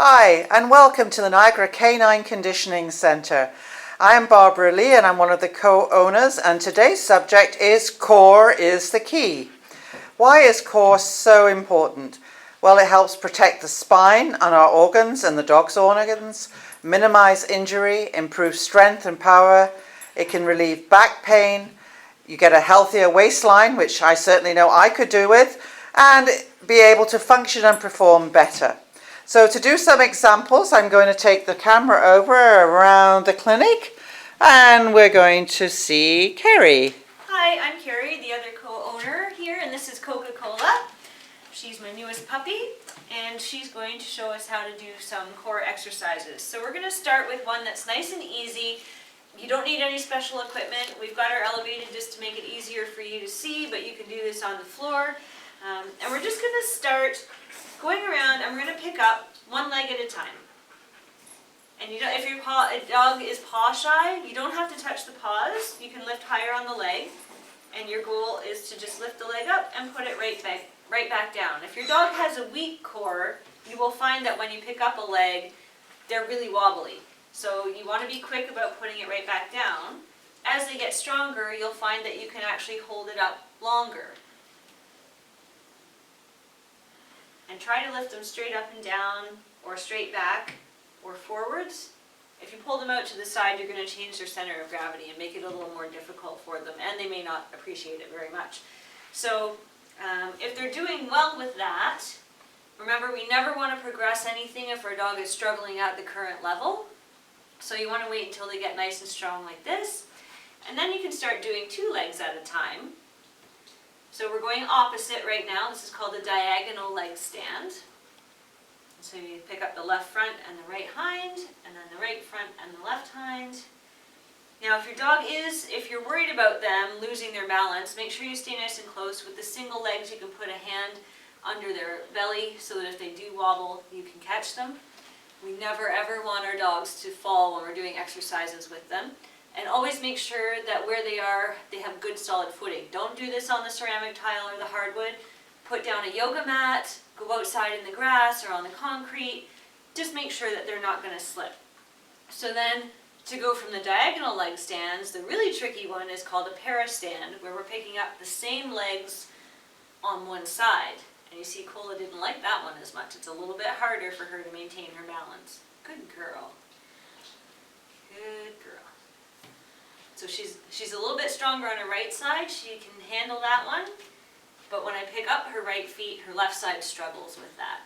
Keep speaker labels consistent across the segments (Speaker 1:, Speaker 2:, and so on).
Speaker 1: Hi, and welcome to the Niagara Canine Conditioning Centre. I am Barbara Lee and I'm one of the co-owners, and today's subject is core is the key. Why is core so important? Well, it helps protect the spine and our organs and the dog's organs, minimize injury, improve strength and power. It can relieve back pain. You get a healthier waistline, which I certainly know I could do with, and be able to function and perform better. So to do some examples, I'm going to take the camera over around the clinic and we're going to see Carrie.
Speaker 2: Hi, I'm Carrie, the other co-owner here, and this is Coca-Cola. She's my newest puppy, and she's going to show us how to do some core exercises. So we're going to start with one that's nice and easy. You don't need any special equipment. We've got her elevated just to make it easier for you to see, but you can do this on the floor. And we're just going to start going around, and we're going to pick up one leg at a time. And you don't, if your dog is paw shy, you don't have to touch the paws. You can lift higher on the leg, and your goal is to just lift the leg up and put it right back down. If your dog has a weak core, you will find that when you pick up a leg, they're really wobbly. So you want to be quick about putting it right back down. As they get stronger, you'll find that you can actually hold it up longer. And try to lift them straight up and down, or straight back, or forwards. If you pull them out to the side, you're going to change their center of gravity and make it a little more difficult for them, and they may not appreciate it very much. So if they're doing well with that, remember, we never want to progress anything if our dog is struggling at the current level. So you want to wait until they get nice and strong like this, and then you can start doing two legs at a time. So we're going opposite right now. This is called a diagonal leg stand. So you pick up the left front and the right hind, and then the right front and the left hind. Now if you're worried about them losing their balance, make sure you stay nice and close. With the single legs, you can put a hand under their belly so that if they do wobble, you can catch them. We never ever want our dogs to fall when we're doing exercises with them. And always make sure that where they are, they have good solid footing. Don't do this on the ceramic tile or the hardwood. Put down a yoga mat, go outside in the grass or on the concrete. Just make sure that they're not going to slip. So then, to go from the diagonal leg stands, the really tricky one is called a para stand, where we're picking up the same legs on one side. And you see Cola didn't like that one as much. It's a little bit harder for her to maintain her balance. Good girl. Good girl. So she's a little bit stronger on her right side. She can handle that one. But when I pick up her right feet, her left side struggles with that.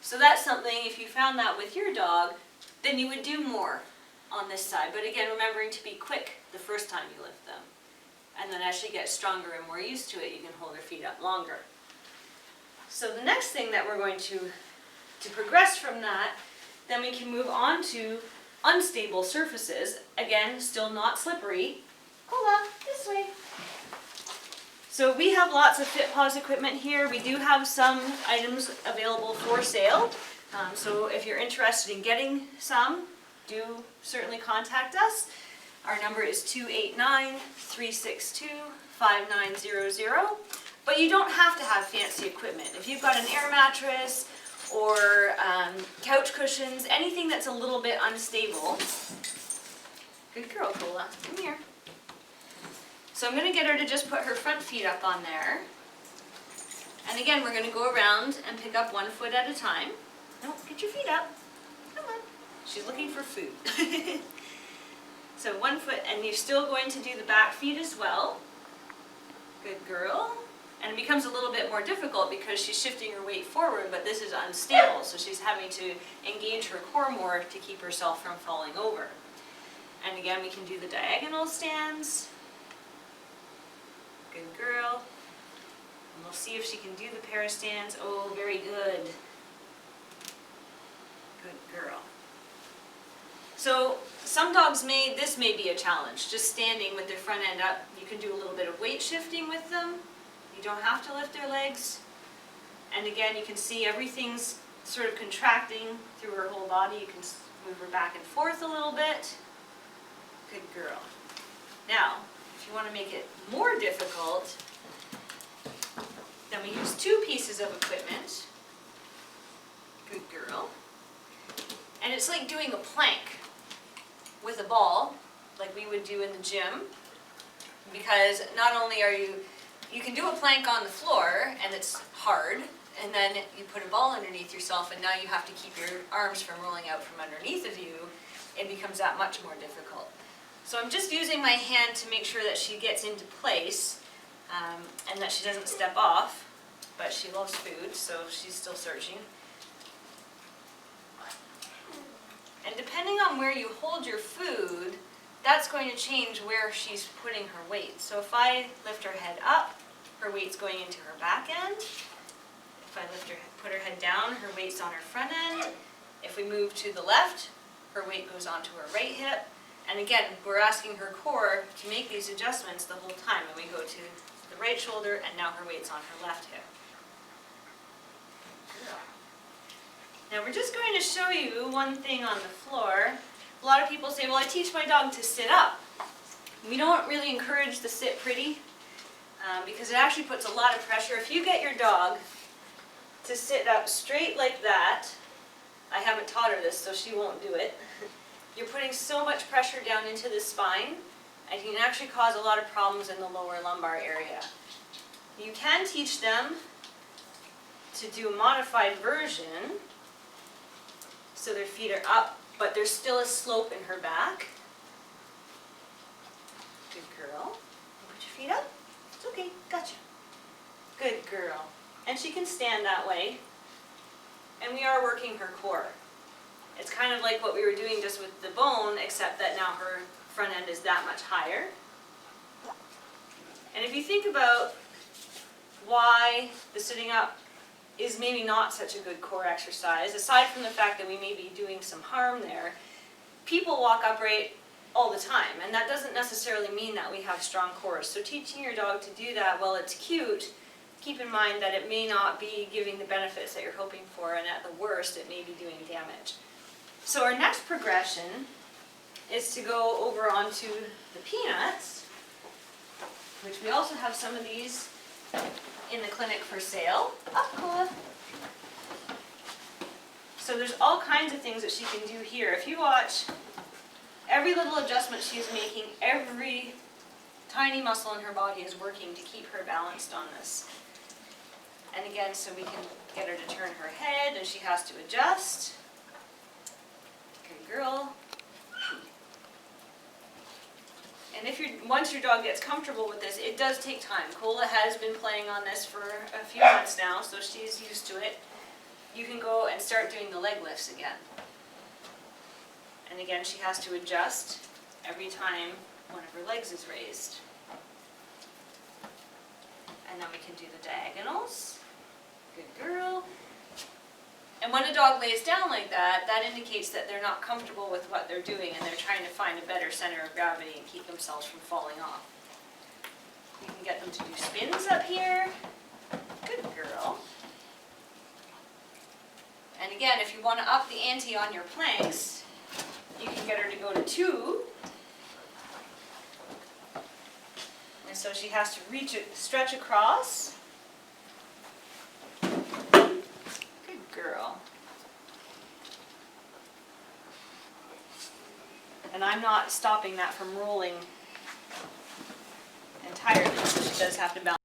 Speaker 2: So that's something, if you found that with your dog, then you would do more on this side. But again, remembering to be quick the first time you lift them. And then as she gets stronger and more used to it, you can hold her feet up longer. So the next thing that we're going to progress from that, then we can move on to unstable surfaces. Again, still not slippery. Hola, this way. So we have lots of FitPaws equipment here. We do have some items available for sale. So if you're interested in getting some, do certainly contact us. Our number is 289-362-5900. But you don't have to have fancy equipment. If you've got an air mattress or couch cushions, anything that's a little bit unstable. Good girl, Cola. Come here. So I'm going to get her to just put her front feet up on there. And again, we're going to go around and pick up one foot at a time. No, get your feet up. Come on. She's looking for food. So one foot, and you're still going to do the back feet as well. Good girl. And it becomes a little bit more difficult because she's shifting her weight forward, but this is unstable, so she's having to engage her core more to keep herself from falling over. And again, we can do the diagonal stands. Good girl. And we'll see if she can do the para stands. Oh, very good. Good girl. So some dogs this may be a challenge, just standing with their front end up. You can do a little bit of weight shifting with them. You don't have to lift their legs. And again, you can see everything's sort of contracting through her whole body. You can move her back and forth a little bit. Good girl. Now, if you want to make it more difficult, then we use two pieces of equipment. Good girl. it's like doing a plank with a ball, like we would do in the gym, because not only are you can do a plank on the floor and it's hard, and then you put a ball underneath yourself and now you have to keep your arms from rolling out from underneath of you. It becomes that much more difficult. So I'm just using my hand to make sure that she gets into place and that she doesn't step off, but she loves food, so she's still searching. And depending on where you hold your food, that's going to change where she's putting her weight. So if I lift her head up, her weight's going into her back end. If I put her head down, her weight's on her front end. If we move to the left, her weight goes onto her right hip. And again, we're asking her core to make these adjustments the whole time. And we go to the right shoulder, and now her weight's on her left hip. Now we're just going to show you one thing on the floor. A lot of people say, well, I teach my dog to sit up. We don't really encourage the sit pretty because it actually puts a lot of pressure. If you get your dog to sit up straight like that, I haven't taught her this, so she won't do it. You're putting so much pressure down into the spine, and you can actually cause a lot of problems in the lower lumbar area. You can teach them to do a modified version, so their feet are up, but there's still a slope in her back. Good girl. Put your feet up. It's okay, gotcha. Good girl. And she can stand that way. And we are working her core. It's kind of like what we were doing just with the bone, except that now her front end is that much higher. And if you think about why the sitting up is maybe not such a good core exercise, aside from the fact that we may be doing some harm there, people walk upright all the time, and that doesn't necessarily mean that we have strong cores. So teaching your dog to do that, while it's cute, keep in mind that it may not be giving the benefits that you're hoping for, and at the worst, it may be doing damage. So our next progression is to go over onto the peanuts, which we also have some of these in the clinic for sale. Up, Koa. So there's all kinds of things that she can do here. If you watch, every little adjustment she's making, every tiny muscle in her body is working to keep her balanced on this. And again, so we can get her to turn her head, and she has to adjust. Good girl. And if once your dog gets comfortable with this, it does take time. Kola has been playing on this for a few months now, so she's used to it. You can go and start doing the leg lifts again. And again, she has to adjust every time one of her legs is raised. And then we can do the diagonals. Good girl. And when a dog lays down like that, that indicates that they're not comfortable with what they're doing and they're trying to find a better center of gravity and keep themselves from falling off. You can get them to do spins up here. Good girl. And again, if you want to up the ante on your planks, you can get her to go to 2. And so she has to stretch across. Girl. And I'm not stopping that from rolling entirely, so she does have to balance.